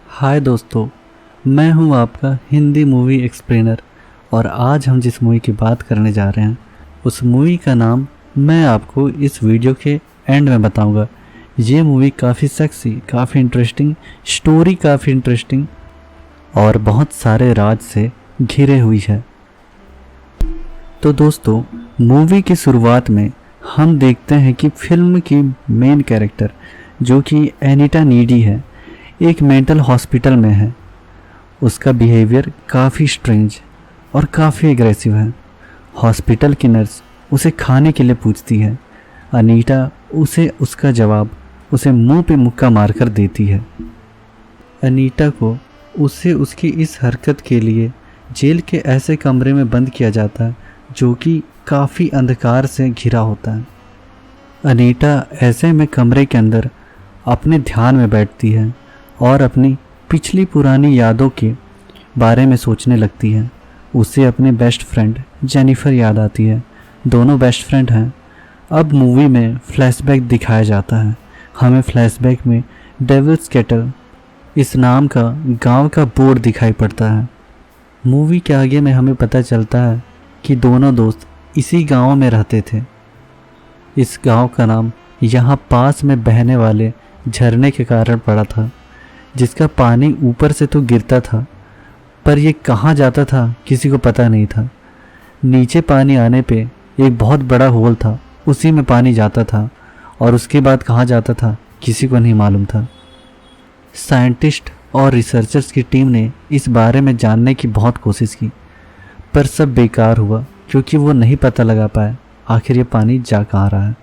हाय दोस्तों, मैं हूं आपका हिंदी मूवी एक्सप्लेनर और आज हम जिस मूवी की बात करने जा रहे हैं उस मूवी का नाम मैं आपको इस वीडियो के एंड में बताऊंगा। ये मूवी काफ़ी सेक्सी, काफ़ी इंटरेस्टिंग, स्टोरी काफ़ी इंटरेस्टिंग और बहुत सारे राज से घिरे हुई है। तो दोस्तों, मूवी की शुरुआत में हम देखते हैं कि फिल्म की मेन कैरेक्टर जो कि एनिटा नीडी है, एक मेंटल हॉस्पिटल में है। उसका बिहेवियर काफ़ी स्ट्रेंज और काफ़ी एग्रेसिव है। हॉस्पिटल की नर्स उसे खाने के लिए पूछती है। अनीटा उसे उसका जवाब उसे मुंह पे मुक्का मारकर देती है। अनीटा को उसे उसकी इस हरकत के लिए जेल के ऐसे कमरे में बंद किया जाता है जो कि काफ़ी अंधकार से घिरा होता है। अनीटा ऐसे में कमरे के अंदर अपने ध्यान में बैठती है और अपनी पिछली पुरानी यादों के बारे में सोचने लगती है। उसे अपने बेस्ट फ्रेंड जेनिफर याद आती है। दोनों बेस्ट फ्रेंड हैं। अब मूवी में फ्लैशबैक दिखाया जाता है। हमें फ्लैशबैक में डेविल्स कैटल इस नाम का गांव का बोर्ड दिखाई पड़ता है। मूवी के आगे में हमें पता चलता है कि दोनों दोस्त इसी गांव में रहते थे। इस गांव का नाम यहाँ पास में बहने वाले झरने के कारण पड़ा था, जिसका पानी ऊपर से तो गिरता था पर यह कहाँ जाता था किसी को पता नहीं था। नीचे पानी आने पे एक बहुत बड़ा होल था, उसी में पानी जाता था और उसके बाद कहाँ जाता था किसी को नहीं मालूम था। साइंटिस्ट और रिसर्चर्स की टीम ने इस बारे में जानने की बहुत कोशिश की पर सब बेकार हुआ क्योंकि वो नहीं पता लगा पाए आखिर ये पानी जा कहाँ रहा है।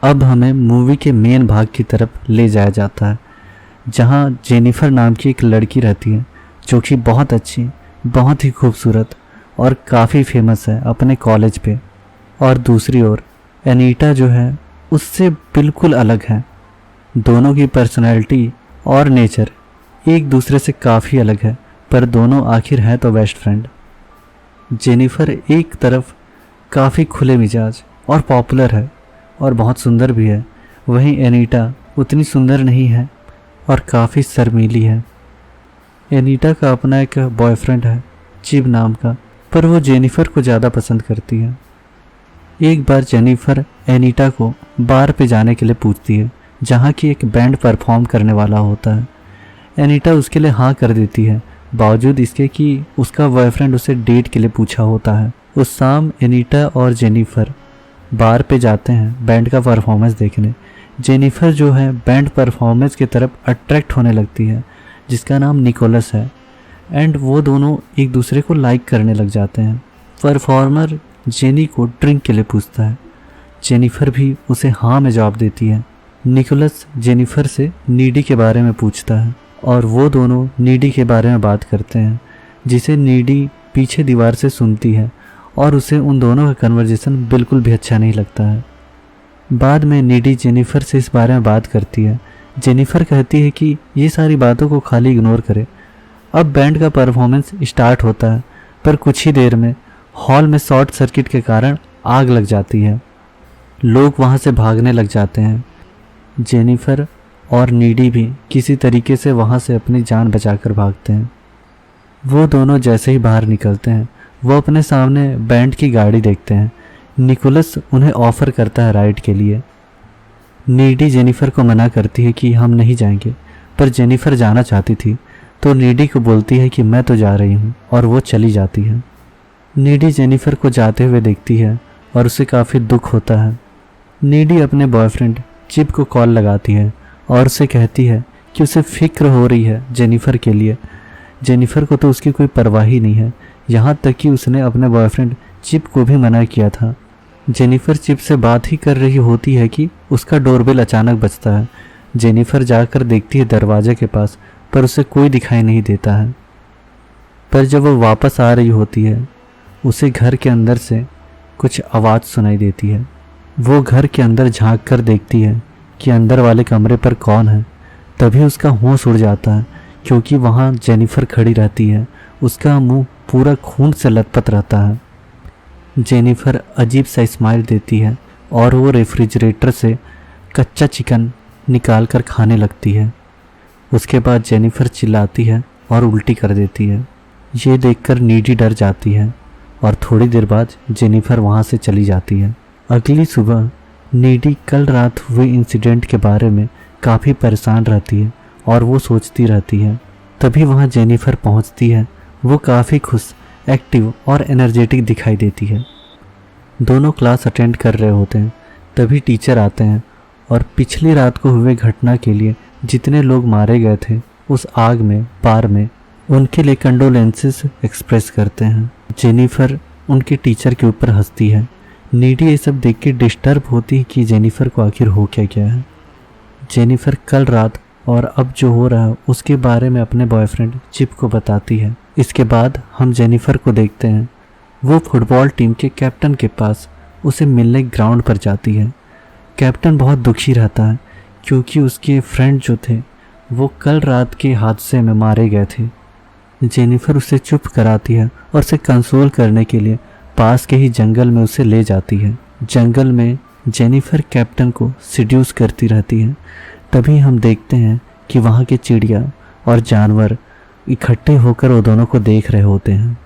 अब हमें मूवी के मेन भाग की तरफ ले जाया जाता है जहाँ जेनिफर नाम की एक लड़की रहती है जो कि बहुत अच्छी, बहुत ही खूबसूरत और काफ़ी फेमस है अपने कॉलेज पे। और दूसरी ओर एनीटा जो है उससे बिल्कुल अलग है। दोनों की पर्सनैलिटी और नेचर एक दूसरे से काफ़ी अलग है पर दोनों आखिर हैं तो बेस्ट फ्रेंड। जेनिफर एक तरफ काफ़ी खुले मिजाज और पॉपुलर है और बहुत सुंदर भी है, वहीं एनीटा उतनी सुंदर नहीं है और काफ़ी शर्मीली है। एनीटा का अपना एक बॉयफ्रेंड है चिब नाम का, पर वो जेनिफर को ज़्यादा पसंद करती है। एक बार जेनिफर एनीटा को बार पे जाने के लिए पूछती है जहाँ की एक बैंड परफॉर्म करने वाला होता है। एनीटा उसके लिए हाँ कर देती है बावजूद इसके कि उसका बॉयफ्रेंड उसे डेट के लिए पूछा होता है। उस शाम एनीटा और जेनिफर बार पे जाते हैं बैंड का परफॉर्मेंस देखने। जेनिफर जो है बैंड परफॉर्मेंस की तरफ अट्रैक्ट होने लगती है जिसका नाम निकोलस है एंड वो दोनों एक दूसरे को लाइक करने लग जाते हैं। परफॉर्मर जेनी को ड्रिंक के लिए पूछता है। जेनिफर भी उसे हाँ में जवाब देती है। निकोलस जेनिफर से नीडी के बारे में पूछता है और वो दोनों नीडी के बारे में बात करते हैं जिसे नीडी पीछे दीवार से सुनती है और उसे उन दोनों का कन्वर्जेशन बिल्कुल भी अच्छा नहीं लगता है। बाद में नीडी जेनिफर से इस बारे में बात करती है। जेनिफर कहती है कि ये सारी बातों को खाली इग्नोर करे। अब बैंड का परफॉर्मेंस स्टार्ट होता है पर कुछ ही देर में हॉल में शॉर्ट सर्किट के कारण आग लग जाती है। लोग वहाँ से भागने लग जाते हैं। जेनिफर और नीडी भी किसी तरीके से वहाँ से अपनी जान बचाकर भागते हैं। वो दोनों जैसे ही बाहर निकलते हैं वो अपने सामने बैंड की गाड़ी देखते हैं। निकोलस उन्हें ऑफ़र करता है राइड के लिए। नीडी जेनिफर को मना करती है कि हम नहीं जाएंगे, पर जेनिफर जाना चाहती थी तो नीडी को बोलती है कि मैं तो जा रही हूँ और वो चली जाती है। नीडी जेनिफर को जाते हुए देखती है और उसे काफ़ी दुख होता है। नीडी अपने बॉयफ्रेंड चिप को कॉल लगाती है और उसे कहती है कि उसे फिक्र हो रही है जेनिफर के लिए। जेनिफर को तो उसकी कोई परवाह ही नहीं है, यहाँ तक कि उसने अपने बॉयफ्रेंड चिप को भी मना किया था। जेनिफर चिप से बात ही कर रही होती है कि उसका डोरबेल अचानक बजता है। जेनिफर जाकर देखती है दरवाजे के पास पर उसे कोई दिखाई नहीं देता है। पर जब वो वापस आ रही होती है उसे घर के अंदर से कुछ आवाज़ सुनाई देती है। वो घर के अंदर झांक कर देखती है कि अंदर वाले कमरे पर कौन है। तभी उसका होश उड़ जाता है क्योंकि वहाँ जेनिफर खड़ी रहती है। उसका मुंह पूरा खून से लथपथ रहता है। जेनिफर अजीब सा स्माइल देती है और वो रेफ्रिजरेटर से कच्चा चिकन निकाल कर खाने लगती है। उसके बाद जेनिफर चिल्लाती है और उल्टी कर देती है। ये देखकर नीडी डर जाती है और थोड़ी देर बाद जेनिफर वहाँ से चली जाती है। अगली सुबह नीडी कल रात हुए इंसिडेंट के बारे में काफ़ी परेशान रहती है और वो सोचती रहती है। तभी वहाँ जेनिफर पहुँचती है। वो काफ़ी खुश, एक्टिव और एनर्जेटिक दिखाई देती है। दोनों क्लास अटेंड कर रहे होते हैं। तभी टीचर आते हैं और पिछली रात को हुए घटना के लिए जितने लोग मारे गए थे उस आग में, बार में, उनके लिए कंडोलेंसेस एक्सप्रेस करते हैं। जेनिफर उनके टीचर के ऊपर हंसती है। नीडी ये सब देख के डिस्टर्ब होती है कि जेनिफर को आखिर हो क्या गया है। जेनिफर कल रात और अब जो हो रहा है उसके बारे में अपने बॉयफ्रेंड चिप को बताती है। इसके बाद हम जेनिफर को देखते हैं। वो फुटबॉल टीम के कैप्टन के पास उसे मिलने ग्राउंड पर जाती है। कैप्टन बहुत दुखी रहता है क्योंकि उसके फ्रेंड जो थे वो कल रात के हादसे में मारे गए थे। जेनिफर उसे चुप कराती है और उसे कंसोल करने के लिए पास के ही जंगल में उसे ले जाती है। जंगल में जेनिफर कैप्टन को सिड्यूस करती रहती है। तभी हम देखते हैं कि वहाँ के चिड़िया और जानवर इकट्ठे होकर वो दोनों को देख रहे होते हैं।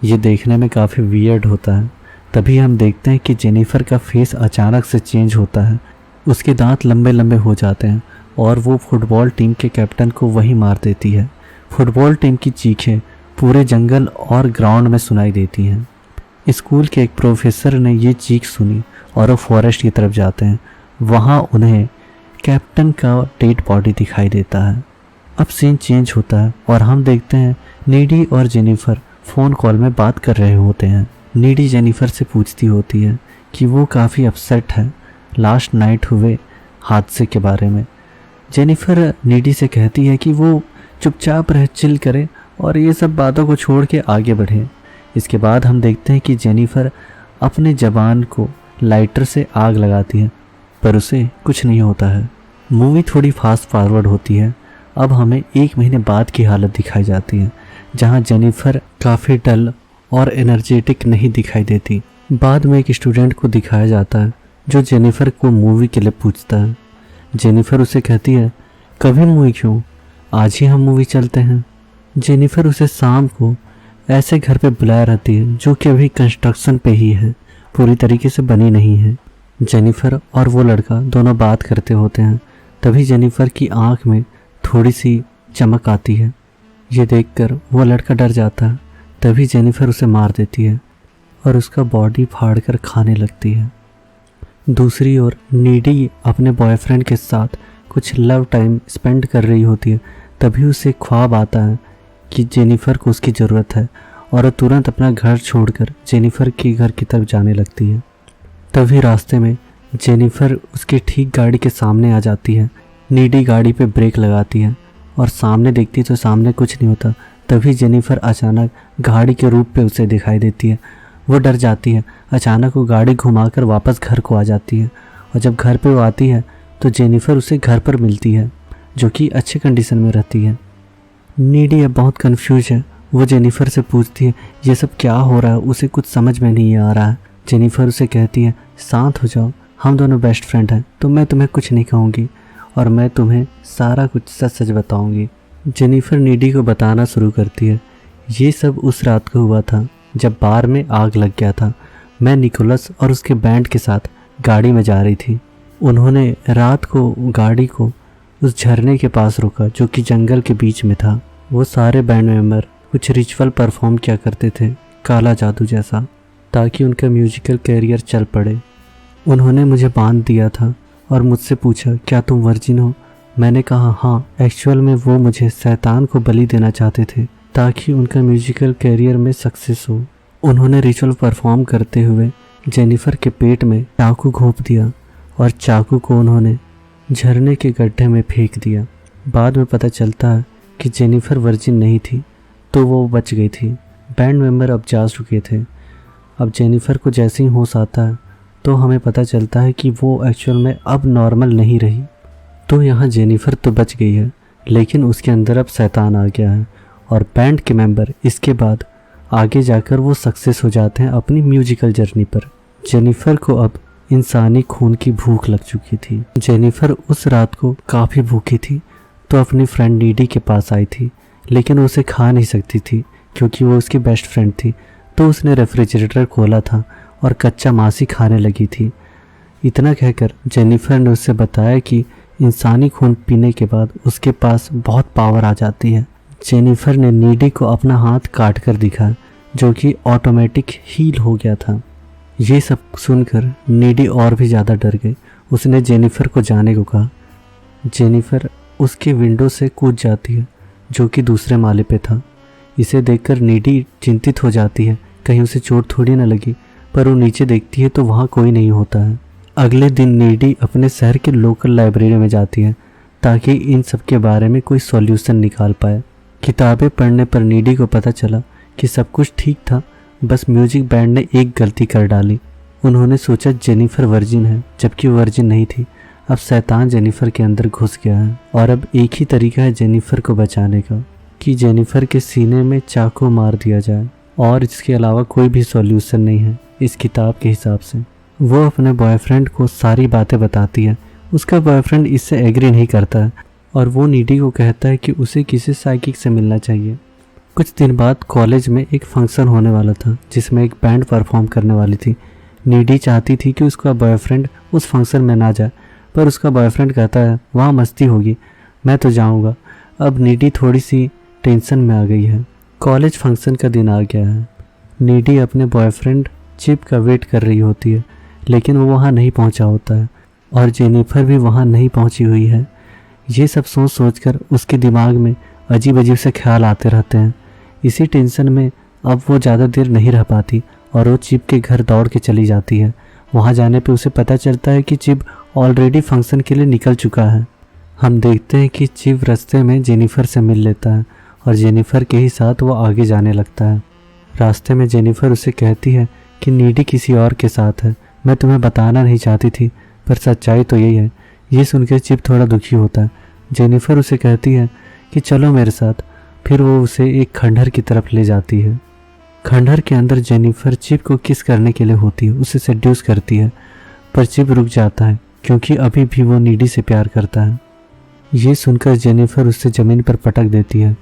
ये देखने में काफ़ी वियर्ड होता है। तभी हम देखते हैं कि जेनिफर का फेस अचानक से चेंज होता है। उसके दांत लंबे लंबे हो जाते हैं और वो फुटबॉल टीम के कैप्टन को वही मार देती है। फुटबॉल टीम की चीखें पूरे जंगल और ग्राउंड में सुनाई देती हैं। स्कूल के एक प्रोफेसर ने ये चीख सुनी और वो फॉरेस्ट की तरफ जाते हैं। वहाँ उन्हें कैप्टन का डेड बॉडी दिखाई देता है। अब सीन चेंज होता है और हम देखते हैं नीडी और जेनिफर फ़ोन कॉल में बात कर रहे होते हैं। नीडी जेनिफर से पूछती होती है कि वो काफ़ी अपसेट है लास्ट नाइट हुए हादसे के बारे में। जेनिफर नीडी से कहती है कि वो चुपचाप रह, चिल करे और ये सब बातों को छोड़ के आगे बढ़े। इसके बाद हम देखते हैं कि जेनिफर अपने जबान को लाइटर से आग लगाती है पर उसे कुछ नहीं होता है। मूवी थोड़ी फास्ट फॉरवर्ड होती है। अब हमें 1 महीने बाद की हालत दिखाई जाती है जहां जेनिफर काफ़ी डल और एनर्जेटिक नहीं दिखाई देती। बाद में एक स्टूडेंट को दिखाया जाता है जो जेनिफर को मूवी के लिए पूछता है। जेनिफर उसे कहती है, कभी मूवी क्यों, आज ही हम मूवी चलते हैं। जेनिफर उसे शाम को ऐसे घर पे बुलाया रहती है जो कि अभी कंस्ट्रक्शन पे ही है, पूरी तरीके से बनी नहीं है। जेनिफर और वो लड़का दोनों बात करते होते हैं। तभी जेनिफर की आंख में थोड़ी सी चमक आती है। ये देखकर वो लड़का डर जाता है। तभी जेनिफर उसे मार देती है और उसका बॉडी फाड़कर खाने लगती है। दूसरी ओर नीडी अपने बॉयफ्रेंड के साथ कुछ लव टाइम स्पेंड कर रही होती है। तभी उसे ख्वाब आता है कि जेनिफर को उसकी ज़रूरत है और वो तुरंत अपना घर छोड़कर जेनिफर के घर की तरफ जाने लगती है। तभी रास्ते में जेनिफर उसके ठीक गाड़ी के सामने आ जाती है। नीडी गाड़ी पे ब्रेक लगाती है और सामने देखती तो सामने कुछ नहीं होता। तभी जेनिफर अचानक गाड़ी के रूप पे उसे दिखाई देती है। वो डर जाती है। अचानक वो गाड़ी घुमाकर वापस घर को आ जाती है और जब घर पे वो आती है तो जेनिफर उसे घर पर मिलती है जो कि अच्छे कंडीशन में रहती है। नीडी अब बहुत कंफ्यूज है। वो जेनिफर से पूछती है ये सब क्या हो रहा है, उसे कुछ समझ में नहीं आ रहा है। जेनिफर उसे कहती है शांत हो जाओ, हम दोनों बेस्ट फ्रेंड हैं तो मैं तुम्हें कुछ नहीं कहूँगी और मैं तुम्हें सारा कुछ सच सच बताऊँगी। जेनिफर नीडी को बताना शुरू करती है ये सब उस रात को हुआ था जब बार में आग लग गया था। मैं निकोलस और उसके बैंड के साथ गाड़ी में जा रही थी। उन्होंने रात को गाड़ी को उस झरने के पास रोका जो कि जंगल के बीच में था। वो सारे बैंड मेंबर कुछ रिचुअल परफॉर्म किया करते थे, काला जादू जैसा, ताकि उनका म्यूजिकल कैरियर चल पड़े। उन्होंने मुझे बांध दिया था और मुझसे पूछा क्या तुम वर्जिन हो। मैंने कहा हाँ। एक्चुअल में वो मुझे शैतान को बलि देना चाहते थे ताकि उनका म्यूजिकल कैरियर में सक्सेस हो। उन्होंने रिचुअल परफॉर्म करते हुए जेनिफर के पेट में चाकू घोंप दिया और चाकू को उन्होंने झरने के गड्ढे में फेंक दिया। बाद में पता चलता है कि जेनिफर वर्जिन नहीं थी तो वो बच गई थी। बैंड मेंबर अब जा चुके थे। अब जेनिफर को जैसे ही होश आता है तो हमें पता चलता है कि वो एक्चुअल में अब नॉर्मल नहीं रही। तो यहाँ जेनिफर तो बच गई है लेकिन उसके अंदर अब शैतान आ गया है और बैंड के मेंबर इसके बाद आगे जाकर वो सक्सेस हो जाते हैं अपनी म्यूजिकल जर्नी पर। जेनिफर को अब इंसानी खून की भूख लग चुकी थी। जेनिफर उस रात को काफ़ी भूखी थी तो अपनी फ्रेंड नीडी के पास आई थी, लेकिन वो उसे खा नहीं सकती थी क्योंकि वो उसकी बेस्ट फ्रेंड थी। तो उसने रेफ्रिजरेटर खोला था और कच्चा मांस ही खाने लगी थी। इतना कहकर जेनिफर ने उससे बताया कि इंसानी खून पीने के बाद उसके पास बहुत पावर आ जाती है। जेनिफर ने नीडी को अपना हाथ काट कर दिखाया, जो कि ऑटोमेटिक हील हो गया था। ये सब सुनकर नीडी और भी ज़्यादा डर गई। उसने जेनिफर को जाने को कहा। जेनिफर उसके विंडो से कूद जाती है, जो कि दूसरे माले पे था। इसे देखकर नीडी चिंतित हो जाती है, कहीं उसे चोट थोड़ी न लगी, पर वो नीचे देखती है तो वहाँ कोई नहीं होता है। अगले दिन नीडी अपने शहर के लोकल लाइब्रेरी में जाती है ताकि इन सब के बारे में कोई सॉल्यूशन निकाल पाए। किताबें पढ़ने पर नीडी को पता चला कि सब कुछ ठीक था, बस म्यूजिक बैंड ने एक गलती कर डाली। उन्होंने सोचा जेनिफर वर्जिन है, जबकि वो वर्जिन नहीं थी। अब शैतान जेनिफर के अंदर घुस गया है और अब एक ही तरीका है जेनिफर को बचाने का कि जेनिफर के सीने में चाकू मार दिया जाए, और इसके अलावा कोई भी सॉल्यूशन नहीं है इस किताब के हिसाब से। वो अपने बॉयफ्रेंड को सारी बातें बताती है। उसका बॉयफ्रेंड इससे एग्री नहीं करता है और वो नीडी को कहता है कि उसे किसी साइकिक से मिलना चाहिए। कुछ दिन बाद कॉलेज में एक फंक्शन होने वाला था जिसमें एक बैंड परफॉर्म करने वाली थी। नीडी चाहती थी कि उसका बॉयफ्रेंड उस फंक्शन में ना जाए, पर उसका बॉयफ्रेंड कहता है वहाँ मस्ती होगी, मैं तो जाऊँगा। अब नीडी थोड़ी सी टेंशन में आ गई है। कॉलेज फंक्शन का दिन आ गया है। नीडी अपने बॉयफ्रेंड चिप का वेट कर रही होती है, लेकिन वो वहाँ नहीं पहुँचा होता है और जेनिफर भी वहाँ नहीं पहुँची हुई है। ये सब सोच सोचकर उसके दिमाग में अजीब अजीब से ख्याल आते रहते हैं। इसी टेंशन में अब वो ज़्यादा देर नहीं रह पाती और वो चिप के घर दौड़ के चली जाती है। वहाँ जाने पे उसे पता चलता है कि चिप ऑलरेडी फंक्शन के लिए निकल चुका है। हम देखते हैं कि चिप रास्ते में जेनिफर से मिल लेता है और जेनिफर के ही साथ वो आगे जाने लगता है। रास्ते में जेनिफर उसे कहती है कि नीडी किसी और के साथ है, मैं तुम्हें बताना नहीं चाहती थी, पर सच्चाई तो यही है। ये सुनकर चिप थोड़ा दुखी होता है। जेनिफर उसे कहती है कि चलो मेरे साथ। फिर वो उसे एक खंडहर की तरफ ले जाती है। खंडहर के अंदर जेनिफर चिप को किस करने के लिए होती है, उसे सेड्यूस करती है, पर चिप रुक जाता है क्योंकि अभी भी वो नीडी से प्यार करता है। ये सुनकर जेनिफर उससे ज़मीन पर पटक देती है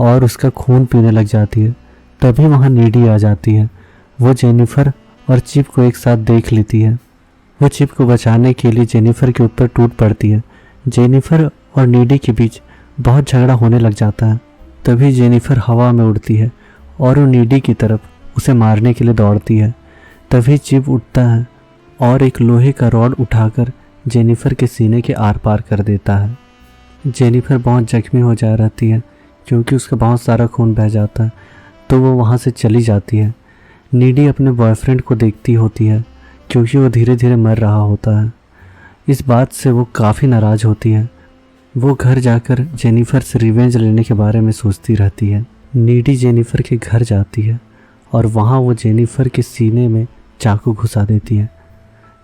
और उसका खून पीने लग जाती है। तभी वहाँ नीडी आ जाती है। वो जेनिफर और चिप को एक साथ देख लेती है। वो चिप को बचाने के लिए जेनिफर के ऊपर टूट पड़ती है। जेनिफर और नीडी के बीच बहुत झगड़ा होने लग जाता है। तभी जेनिफर हवा में उड़ती है और वो नीडी की तरफ उसे मारने के लिए दौड़ती है। तभी चिप उठता है और एक लोहे का रॉड उठाकर जेनिफर के सीने के आर पार कर देता है। जेनिफर बहुत जख्मी हो जा रहती है क्योंकि उसका बहुत सारा खून बह जाता है, तो वो वहाँ से चली जाती है। नीडी अपने बॉयफ्रेंड को देखती होती है क्योंकि वो धीरे धीरे मर रहा होता है। इस बात से वो काफ़ी नाराज़ होती है। वो घर जाकर जेनिफर से रिवेंज लेने के बारे में सोचती रहती है। नीडी जेनिफर के घर जाती है और वहाँ वो जेनिफर के सीने में चाकू घुसा देती है।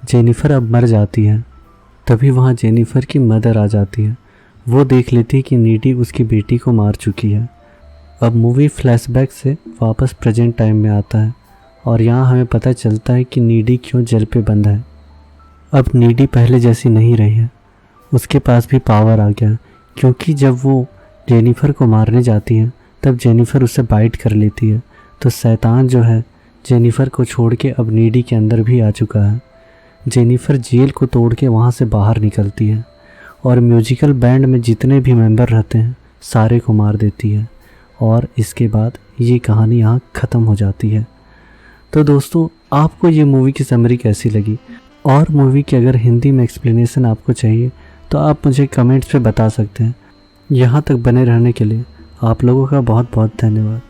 जेनिफर अब मर जाती है। तभी वहाँ जेनिफर की मदर आ जाती है। वो देख लेती है कि नीडी उसकी बेटी को मार चुकी है। अब मूवी फ्लैशबैक से वापस प्रेजेंट टाइम में आता है और यहाँ हमें पता चलता है कि नीडी क्यों जेल पे बंद है। अब नीडी पहले जैसी नहीं रही है, उसके पास भी पावर आ गया, क्योंकि जब वो जेनिफर को मारने जाती है तब जेनिफर उसे बाइट कर लेती है। तो शैतान जो है जेनिफर को छोड़ के अब नीडी के अंदर भी आ चुका है। जेनिफर जेल को तोड़ के वहाँ से बाहर निकलती है और म्यूजिकल बैंड में जितने भी मेंबर रहते हैं सारे को मार देती है और इसके बाद ये कहानी यहाँ ख़त्म हो जाती है। तो दोस्तों, आपको ये मूवी की समरी कैसी लगी और मूवी की अगर हिंदी में एक्सप्लेनेशन आपको चाहिए तो आप मुझे कमेंट्स पे बता सकते हैं। यहाँ तक बने रहने के लिए आप लोगों का बहुत बहुत धन्यवाद।